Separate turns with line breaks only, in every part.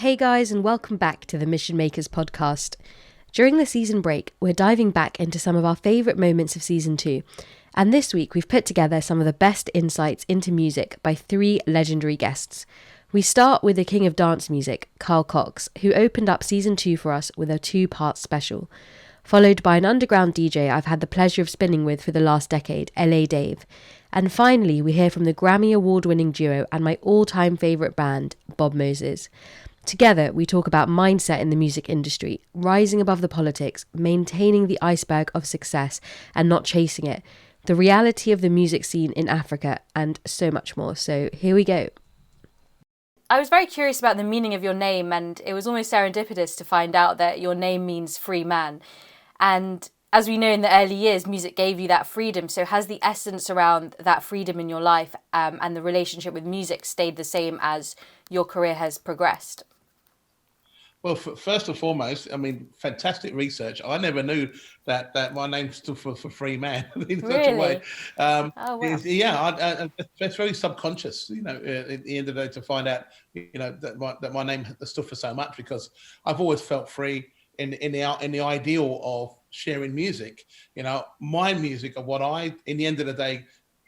Hey guys, and welcome back to the Mission Makers podcast. During the season break, we're diving back into some of our favourite moments of season 2. And this week, we've put together some of the best insights into music by 3 legendary guests. We start with the king of dance music, Carl Cox, who opened up season 2 for us with a 2-part special. Followed by an underground DJ I've had the pleasure of spinning with for the last decade, LA Dave. And finally, we hear from the Grammy Award-winning duo and my all-time favourite band, Bob Moses. Together, we talk about mindset in the music industry, rising above the politics, maintaining the iceberg of success and not chasing it, the reality of the music scene in Africa, and so much more. So here we go.
I was very curious about the meaning of your name, and it was almost serendipitous to find out that your name means free man. And as we know, in the early years, music gave you that freedom. So has the essence around that freedom in your life and the relationship with music stayed the same as your career has progressed?
Well, first and foremost, I mean, fantastic research. I never knew that my name stood for free man in such a way.
Oh, wow.
It's very subconscious, at the end of the day, to find out, that my name stood for so much, because I've always felt free in the ideal of sharing music. My music, or what I, in the end of the day,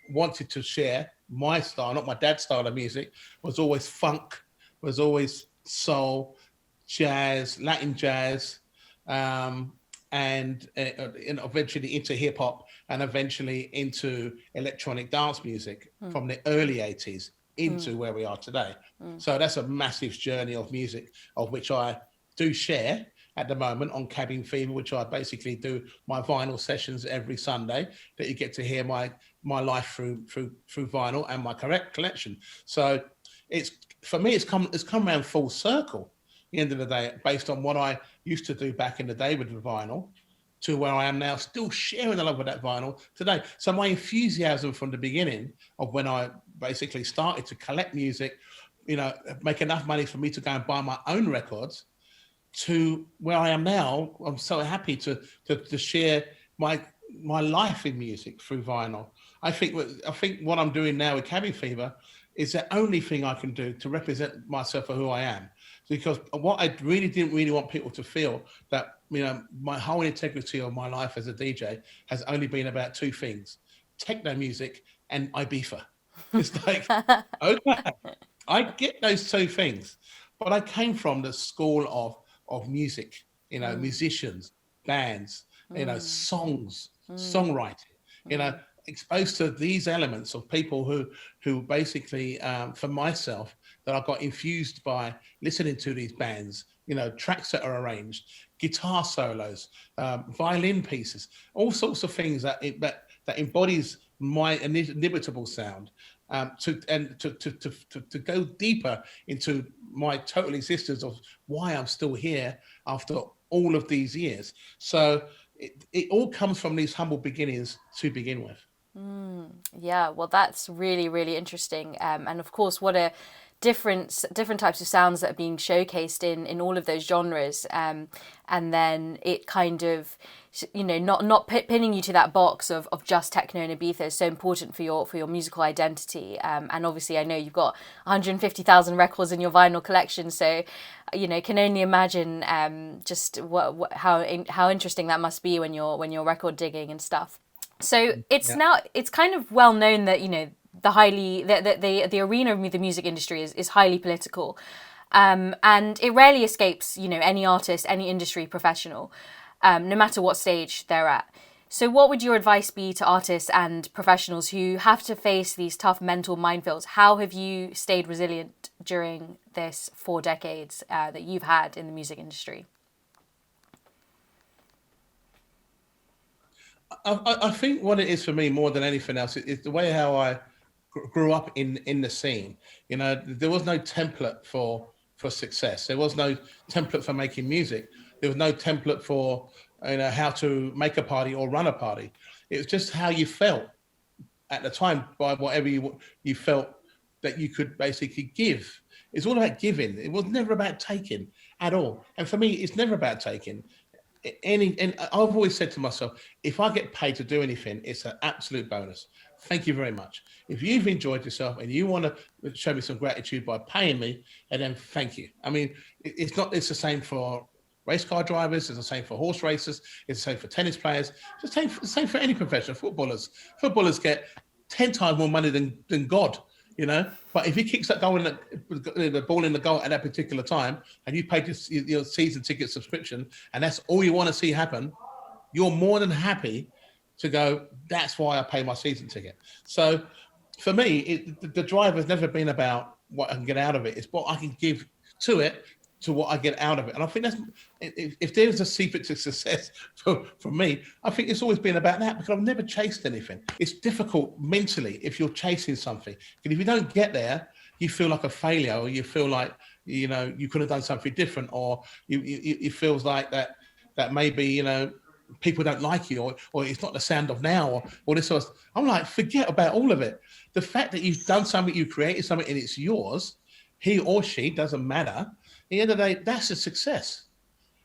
wanted to share, my style, not my dad's style of music, was always funk, was always soul, jazz, Latin jazz, and eventually into hip hop, and eventually into electronic dance music from the early 80s into where we are today. So that's a massive journey of music, of which I do share at the moment on Cabin Fever, which I basically do my vinyl sessions every Sunday, that you get to hear my life through vinyl and my correct collection. So it's, for me, it's come around full circle, the end of the day, based on what I used to do back in the day with the vinyl, to where I am now, still sharing the love of that vinyl today. So my enthusiasm from the beginning of when I basically started to collect music, make enough money for me to go and buy my own records, to where I am now, I'm so happy to share my life in music through vinyl. I think what I'm doing now with Cabin Fever is the only thing I can do to represent myself for who I am. Because what I didn't really want people to feel, that, my whole integrity of my life as a DJ has only been about 2 things: techno music and Ibiza. It's like, okay, I get those 2 things, but I came from the school of music, musicians, bands, songs, songwriting, exposed to these elements of people who basically, for myself, that I got infused by listening to these bands, tracks that are arranged, guitar solos, violin pieces, all sorts of things that embodies my inimitable sound, to go deeper into my total existence of why I'm still here after all of these years. So it all comes from these humble beginnings to begin with.
Yeah, well, that's really, really interesting. And of course, what a different types of sounds that are being showcased in all of those genres. And then it kind of, not pinning you to that box of just techno and Ibiza is so important for your musical identity. And obviously, I know you've got 150,000 records in your vinyl collection, so can only imagine just how interesting that must be when you're record digging and stuff. So it's kind of well known that the arena of the music industry is highly political, and it rarely escapes any artist, any industry professional, no matter what stage they're at. So what would your advice be to artists and professionals who have to face these tough mental minefields? How have you stayed resilient during this 4 decades that you've had in the music industry?
I think what it is for me, more than anything else, is the way how I grew up in the scene. There was no template for success. There was no template for making music. There was no template for how to make a party or run a party. It was just how you felt at the time, by whatever you felt that you could basically give. It's all about giving. It was never about taking at all. And for me, it's never about taking. And I've always said to myself, if I get paid to do anything, it's an absolute bonus. thank you very much. If you've enjoyed yourself and you want to show me some gratitude by paying me, and then thank you. I mean, it's the same for race car drivers, it's the same for horse racers, it's the same for tennis players, it's the same for any profession. Footballers get 10 times more money than God, you know. But if he kicks that goal the ball in the goal at that particular time, and you paid your season ticket subscription, and that's all you want to see happen, you're more than happy to go, that's why I pay my season ticket. So for me, the drive has never been about what I can get out of it. It's what I can give to it, to what I get out of it. And I think that's, if there's a secret to success for me, I think it's always been about that, because I've never chased anything. It's difficult mentally if you're chasing something. And if you don't get there, you feel like a failure, or you feel like, you know, you could have done something different, or it feels like that maybe, you know, people don't like you, or it's not the sound of now, or this sort of. I'm like, forget about all of it. The fact that you've done something, you created something, and it's yours, he or she, doesn't matter. At the end of the day, that's a success,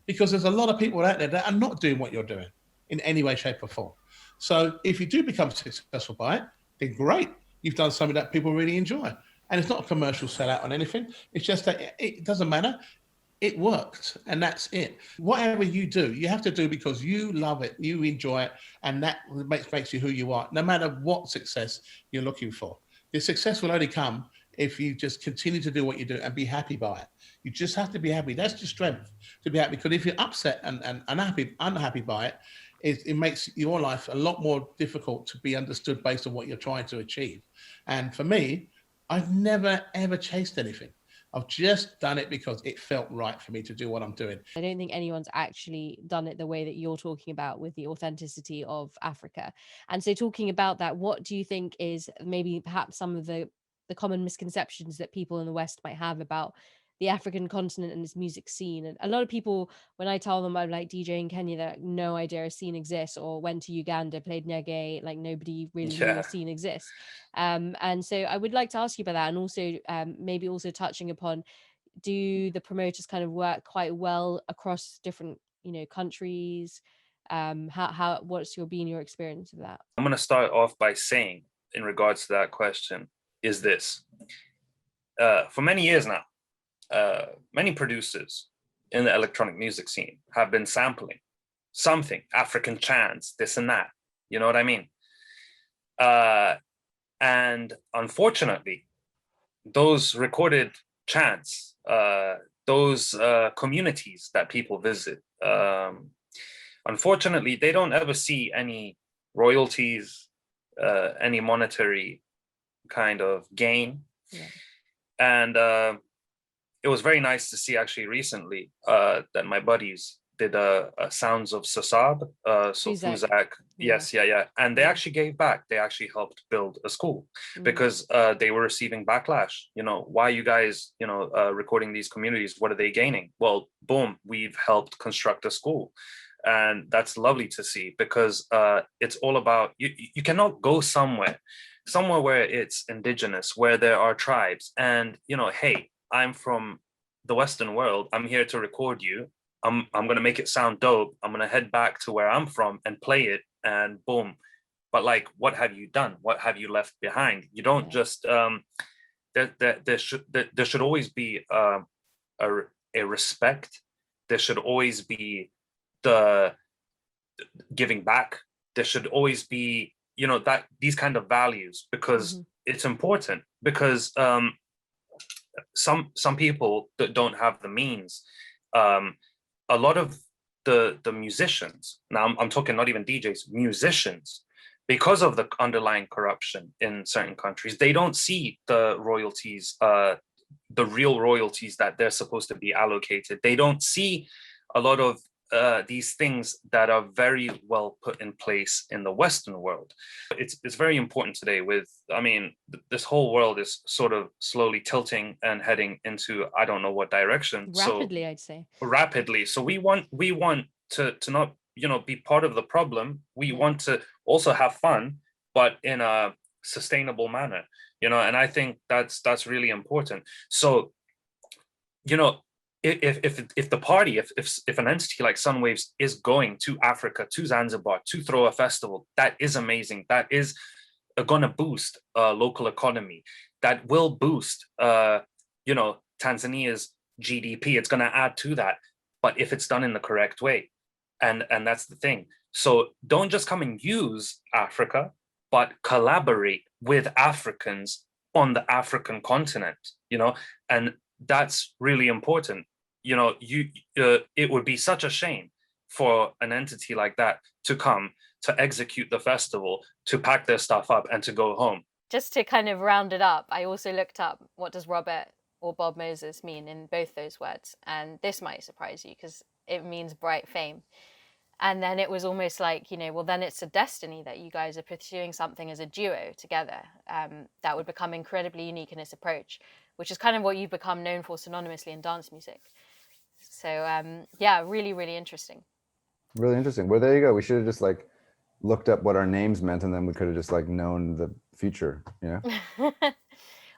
because there's a lot of people out there that are not doing what you're doing in any way, shape, or form. So if you do become successful by it, then great, you've done something that people really enjoy, and it's not a commercial sellout on anything. It's just that it doesn't matter. It worked, and that's it. Whatever you do, you have to do because you love it, you enjoy it, and that makes you who you are, no matter what success you're looking for. The success will only come if you just continue to do what you do and be happy by it. You just have to be happy. That's your strength, to be happy. Because if you're upset and unhappy by it, it makes your life a lot more difficult to be understood based on what you're trying to achieve. And for me, I've never, ever chased anything. I've just done it because it felt right for me to do what I'm doing.
I don't think anyone's actually done it the way that you're talking about, with the authenticity of Africa. And so, talking about that, what do you think is maybe perhaps some of the common misconceptions that people in the West might have about the African continent and its music scene? And a lot of people, when I tell them I'm like DJ in Kenya, they're like, no idea a scene exists, or went to Uganda, played Nege, like nobody really knew a scene exists. And so I would like to ask you about that, and also maybe also touching upon, do the promoters kind of work quite well across different, you know, countries? How what's been your experience of that?
I'm going to start off by saying, in regards to that question, is this: for many years now, many producers in the electronic music scene have been sampling something, African chants, this and that, you know what I mean? And unfortunately, those recorded chants, those communities that people visit, unfortunately, they don't ever see any royalties, any monetary kind of gain.
Yeah.
And it was very nice to see actually recently that my buddies did a Sounds of Sasab, so Fuzak, yes, yeah, and they actually gave back. They actually helped build a school because they were receiving backlash. You know, why you guys, you know, recording these communities? What are they gaining? Well, boom, we've helped construct a school, and that's lovely to see, because it's all about you cannot go somewhere where it's indigenous, where there are tribes, and you know, hey, I'm from the Western world. I'm here to record you. I'm going to make it sound dope. I'm going to head back to where I'm from and play it, and boom. But like, what have you done? What have you left behind? You don't just, there should always be a respect. There should always be the giving back. There should always be, you know, that these kind of values, because it's important, because some people that don't have the means, a lot of the musicians, now I'm talking not even DJs, musicians, because of the underlying corruption in certain countries, they don't see the royalties, the real royalties that they're supposed to be allocated. They don't see a lot of these things that are very well put in place in the Western world. It's very important today with, I mean, this whole world is sort of slowly tilting and heading into, I don't know what direction.
Rapidly,
so,
I'd say.
Rapidly. So we want to not, you know, be part of the problem. We want to also have fun, but in a sustainable manner, you know, and I think that's really important. So, you know, if the party, if an entity like Sunwaves is going to Africa, to Zanzibar, to throw a festival, that is amazing. That is are going to boost local economy, that will boost, Tanzania's GDP. It's going to add to that, but if it's done in the correct way, and that's the thing. So don't just come and use Africa, but collaborate with Africans on the African continent, and that's really important. It would be such a shame for an entity like that to come to execute the festival, to pack their stuff up and to go home.
Just to kind of round it up, I also looked up what does Robert or Bob Moses mean in both those words, and this might surprise you because it means bright fame. And then it was almost like, well, then it's a destiny that you guys are pursuing something as a duo together that would become incredibly unique in its approach, which is kind of what you've become known for synonymously in dance music. So yeah, really, really interesting.
Really interesting. Well, there you go. We should have just looked up what our names meant, and then we could have just known the future,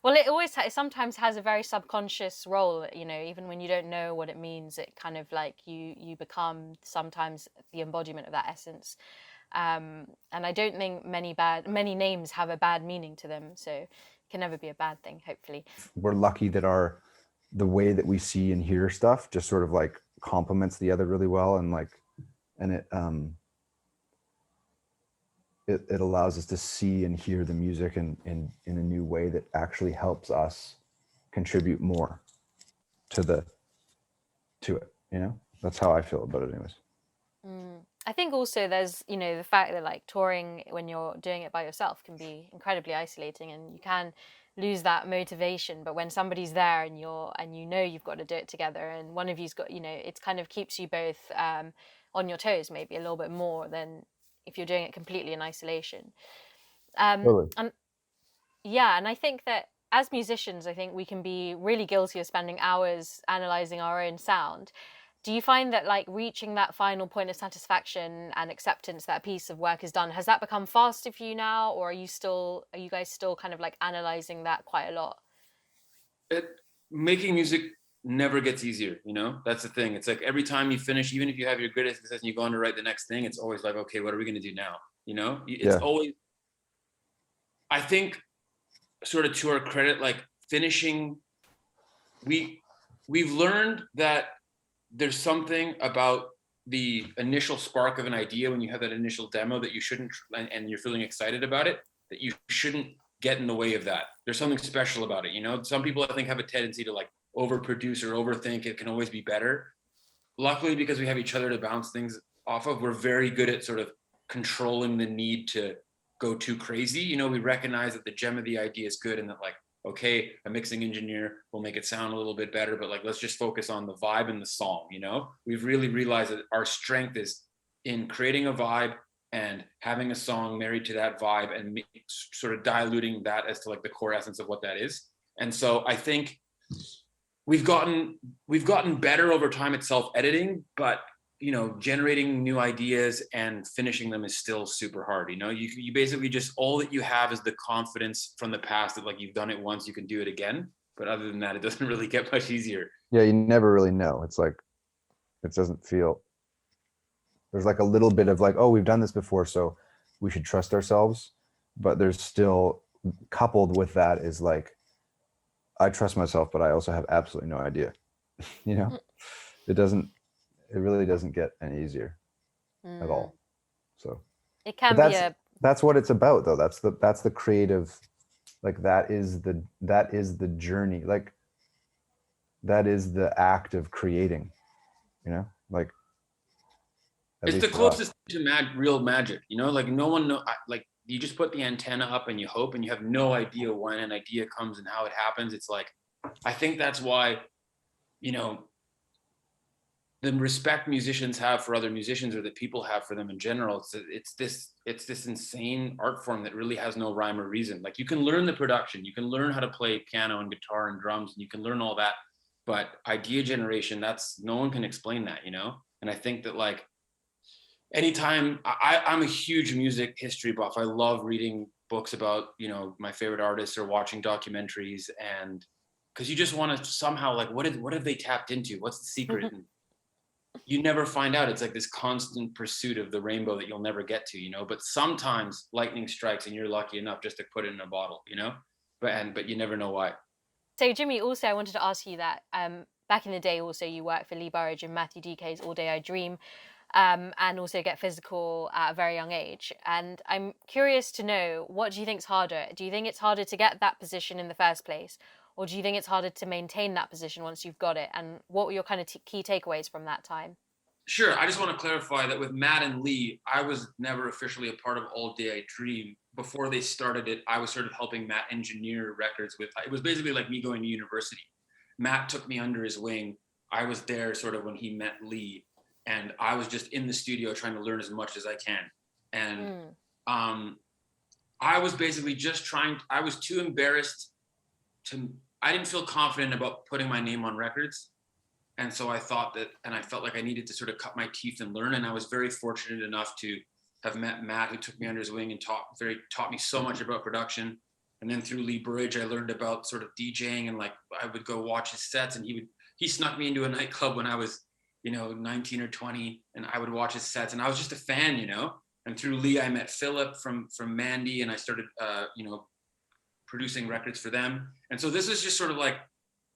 Well, it sometimes has a very subconscious role, even when you don't know what it means, it kind of you become sometimes the embodiment of that essence. And I don't think many names have a bad meaning to them, so it can never be a bad thing, hopefully.
We're lucky that the way that we see and hear stuff just sort of complements the other really well, and it allows us to see and hear the music in a new way that actually helps us contribute more to it. That's how I feel about it anyways.
I think also there's the fact that touring when you're doing it by yourself can be incredibly isolating, and you can lose that motivation. But when somebody's there and you've got to do it together, and one of you's got it kind of keeps you both on your toes maybe a little bit more than if you're doing it completely in isolation.
Totally.
And yeah, and I think that as musicians, I think we can be really guilty of spending hours analyzing our own sound. Do you find that reaching that final point of satisfaction and acceptance that a piece of work is done, has that become faster for you now, or are you guys still kind of analyzing that quite a lot?
Making music never gets easier, that's the thing. It's every time you finish, even if you have your greatest success and you go on to write the next thing, it's always okay, what are we going to do now? It's always, I think, sort of to our credit, finishing, we've learned that there's something about the initial spark of an idea when you have that initial demo that you shouldn't, and you're feeling excited about it, that you shouldn't get in the way of that. There's something special about it. Some people, I think, have a tendency to overproduce or overthink. It can always be better. Luckily, because we have each other to bounce things off of, we're very good at sort of controlling the need to go too crazy. We recognize that the gem of the idea is good, and that okay, a mixing engineer will make it sound a little bit better, but let's just focus on the vibe and the song. We've really realized that our strength is in creating a vibe and having a song married to that vibe, and sort of diluting that as to the core essence of what that is. And so I think we've gotten better over time at self-editing, but generating new ideas and finishing them is still super hard. You basically just, all that you have is the confidence from the past that you've done it once, you can do it again. But other than that, it doesn't really get much easier.
Yeah, you never really know. It's it doesn't feel, there's a little bit of oh, we've done this before, so we should trust ourselves. But there's still, coupled with that is I trust myself, but I also have absolutely no idea. It really doesn't get any easier at all. So
it can
that's what it's about, though. That's the creative, that is the journey. That is the act of creating,
it's the closest to real magic, no one know, you just put the antenna up and you hope, and you have no idea when an idea comes and how it happens. It's I think that's why, the respect musicians have for other musicians, or that people have for them in general, it's this insane art form that really has no rhyme or reason. You can learn the production, you can learn how to play piano and guitar and drums, and you can learn all that, but idea generation, no one can explain that, And I think that anytime, I'm a huge music history buff. I love reading books about my favorite artists, or watching documentaries, and because you just want to somehow what have they tapped into? What's the secret? you never find out. It's like this constant pursuit of the rainbow that you'll never get to, but sometimes lightning strikes and you're lucky enough just to put it in a bottle, but you never know why.
So Jimmy, also I wanted to ask you that back in the day also you worked for Lee Burridge and Matthew DK's All Day I Dream, and also Get Physical at a very young age. And I'm curious to know, what do you think is harder? Do you think it's harder to get that position in the first place? Or do you think it's harder to maintain that position once you've got it? And what were your kind of key takeaways from that time?
Sure. I just want to clarify that with Matt and Lee, I was never officially a part of All Day I Dream. Before they started it, I was sort of helping Matt engineer records it was basically like me going to university. Matt took me under his wing. I was there sort of when he met Lee, and I was just in the studio trying to learn as much as I can. And I was basically I was too embarrassed I didn't feel confident about putting my name on records. And so I thought and I felt like I needed to sort of cut my teeth and learn. And I was very fortunate enough to have met Matt, who took me under his wing and taught me so much about production. And then through Lee Burridge, I learned about sort of DJing, and like I would go watch his sets, and he snuck me into a nightclub when I was, 19 or 20, and I would watch his sets, and I was just a fan, And through Lee, I met Philip from Mandy, and I started, producing records for them. And so this is just sort of like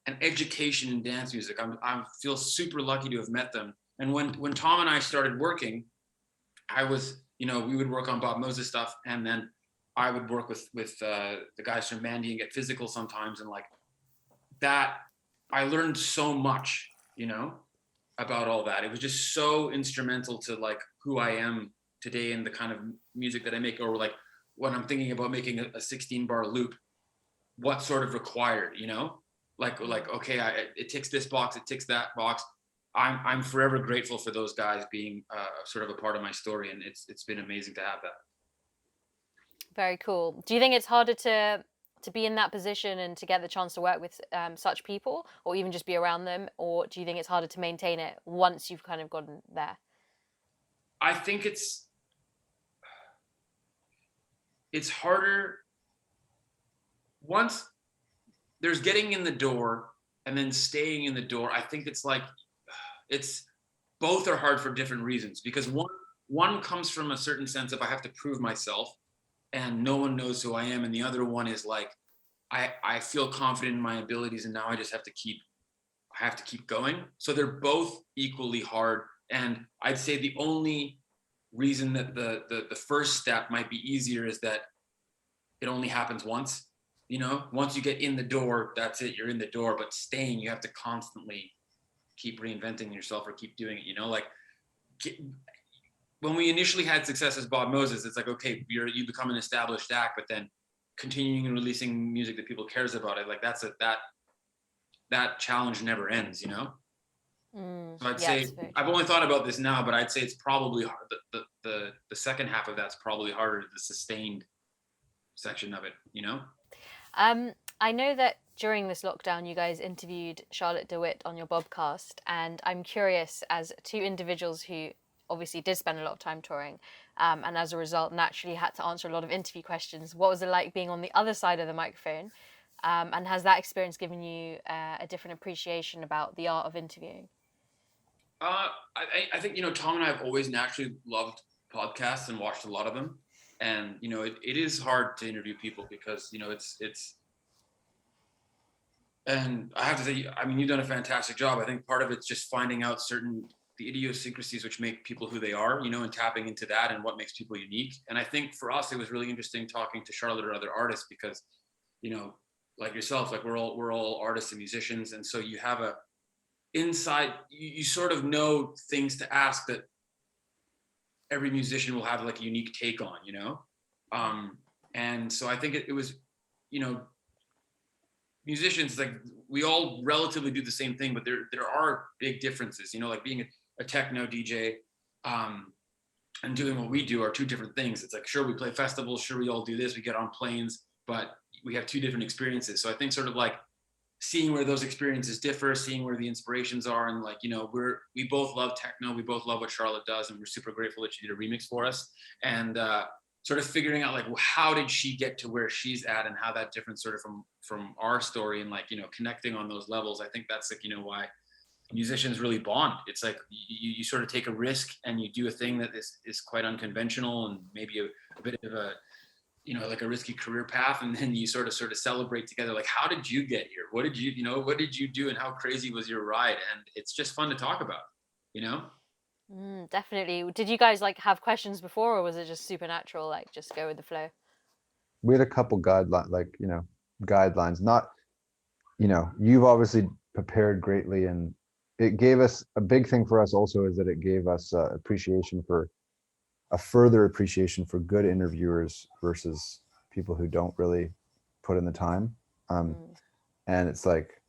an education in dance music. I feel super lucky to have met them. And when Tom and I started working, I was, we would work on Bob Moses stuff, and then I would work with the guys from Mandy and Get Physical sometimes, and like that, I learned so much, about all that. It was just so instrumental to like who I am today and the kind of music that I make, or like when I'm thinking about making a 16-bar loop, what sort of required, like okay, it ticks this box, it ticks that box. I'm forever grateful for those guys being sort of a part of my story, and it's been amazing to have that.
Very cool. Do you think it's harder to be in that position and to get the chance to work with such people, or even just be around them, or do you think it's harder to maintain it once you've kind of gotten there?
I think it's harder once there's getting in the door and then staying in the door. I think it's both are hard for different reasons, because one comes from a certain sense of I have to prove myself and no one knows who I am, and the other one is like I feel confident in my abilities, and now I just have to keep going. So they're both equally hard, and I'd say the only reason that the first step might be easier is that it only happens once. Once you get in the door, that's it, you're in the door. But staying, you have to constantly keep reinventing yourself or keep doing it, when we initially had success as Bob Moses, it's like, okay, you become an established act, but then continuing and releasing music that people cares about, it like that challenge never ends, So I'd say I've only thought about this now, but I'd say it's probably hard. The second half of that's probably harder, the sustained section of it,
I know that during this lockdown, you guys interviewed Charlotte DeWitt on your Bobcast, and I'm curious, as two individuals who obviously did spend a lot of time touring, and as a result naturally had to answer a lot of interview questions, what was it like being on the other side of the microphone? And has that experience given you a different appreciation about the art of interviewing?
I think, Tom and I have always naturally loved podcasts and watched a lot of them. And, it is hard to interview people because, it's, and I have to say, I mean, you've done a fantastic job. I think part of it's just finding out the idiosyncrasies which make people who they are, and tapping into that and what makes people unique. And I think for us, it was really interesting talking to Charlotte or other artists because, like yourself, like we're all artists and musicians. And so you have you sort of know things to ask that every musician will have like a unique take on, and so I think it was, musicians, like we all relatively do the same thing, but there are big differences, like being a techno DJ and doing what we do are two different things. It's like, sure, we play festivals, sure, we all do this, we get on planes, but we have two different experiences. So I think sort of like seeing where those experiences differ, seeing where the inspirations are, and like, we both love techno, we both love what Charlotte does, and we're super grateful that she did a remix for us. And sort of figuring out like, well, how did she get to where she's at, and how that different sort of from our story, and like, connecting on those levels. I think that's like, why musicians really bond. It's like you sort of take a risk and you do a thing that is quite unconventional and maybe a bit of a, like a risky career path, and then you sort of celebrate together. Like, how did you get here? What did you do, and how crazy was your ride? And it's just fun to talk about,
Definitely. Did you guys like have questions before, or was it just supernatural, like just go with the flow?
We had a couple guidelines. Not, you've obviously prepared greatly, and it gave us a big thing for us also is that it gave us a further appreciation for good interviewers versus people who don't really put in the time. And it's like,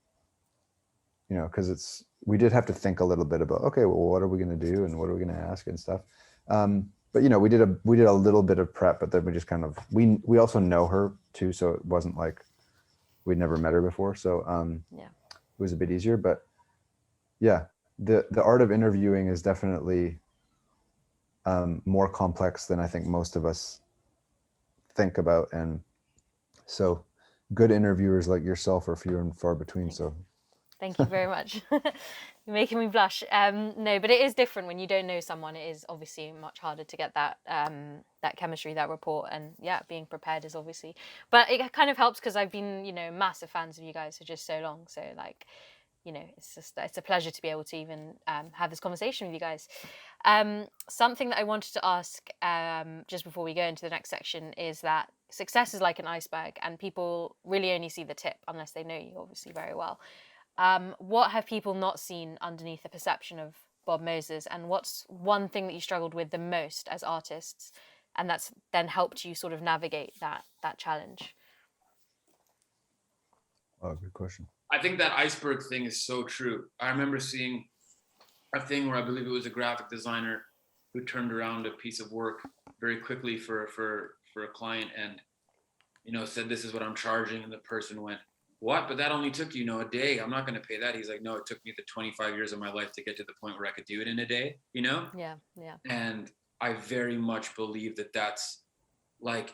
because we did have to think a little bit about, okay, well, what are we going to do and what are we going to ask and stuff. But we did a little bit of prep, but then we just kind of, we also know her too. So it wasn't like we'd never met her before. So it was a bit easier, but yeah, the art of interviewing is definitely more complex than I think most of us think about. And so good interviewers like yourself are few and far between. So
thank you very much. You're making me blush. No, but it is different when you don't know someone. It is obviously much harder to get that that chemistry, that rapport, and being prepared is obviously. But it kind of helps because I've been, massive fans of you guys for just so long. So like, it's a pleasure to be able to even have this conversation with you guys. Something that I wanted to ask just before we go into the next section is that success is like an iceberg, and people really only see the tip unless they know you obviously very well. What have people not seen underneath the perception of Bob Moses, and what's one thing that you struggled with the most as artists, and that's then helped you sort of navigate that challenge?
Oh, good question.
I think that iceberg thing is so true. I remember seeing a thing where I believe it was a graphic designer who turned around a piece of work very quickly for a client and, said, this is what I'm charging. And the person went, what? But that only took you, a day. I'm not going to pay that. He's like, no, it took me the 25 years of my life to get to the point where I could do it in a day,
Yeah.
And I very much believe that that's like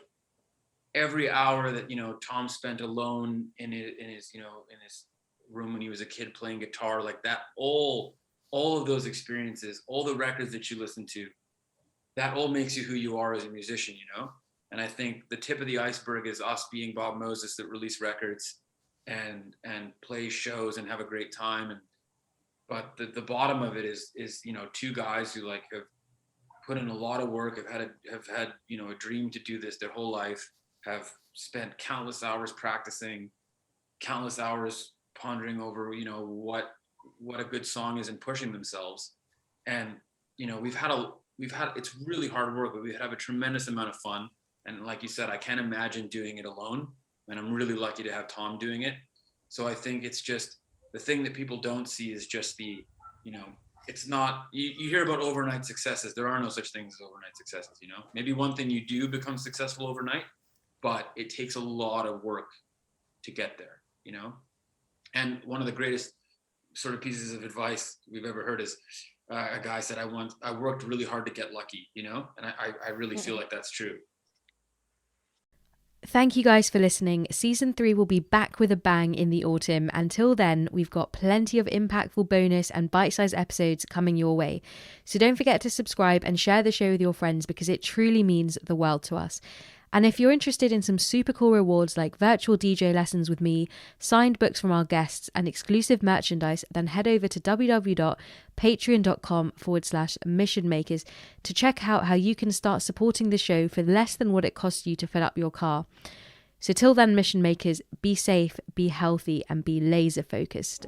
every hour that, Tom spent alone in his room when he was a kid playing guitar, like that, all of those experiences, all the records that you listen to, that all makes you who you are as a musician, And I think the tip of the iceberg is us being Bob Moses that release records and play shows and have a great time. But the bottom of it is two guys who like have put in a lot of work, have had a dream to do this their whole life, have spent countless hours practicing, countless hours pondering over what a good song is and pushing themselves. And we've had it's really hard work, but we have a tremendous amount of fun. And like you said, I can't imagine doing it alone, and I'm really lucky to have Tom doing it. So I think it's just the thing that people don't see is just the it's not, you hear about overnight successes. There are no such things as overnight successes. Maybe one thing you do become successful overnight, but it takes a lot of work to get there, And one of the greatest sort of pieces of advice we've ever heard is a guy said, I worked really hard to get lucky, and I really feel like that's true.
Thank you guys for listening. Season 3 will be back with a bang in the autumn. Until then, we've got plenty of impactful bonus and bite-sized episodes coming your way. So don't forget to subscribe and share the show with your friends because it truly means the world to us. And if you're interested in some super cool rewards like virtual DJ lessons with me, signed books from our guests, and exclusive merchandise, then head over to www.patreon.com/missionmakers to check out how you can start supporting the show for less than what it costs you to fill up your car. So till then, Mission Makers, be safe, be healthy, and be laser focused.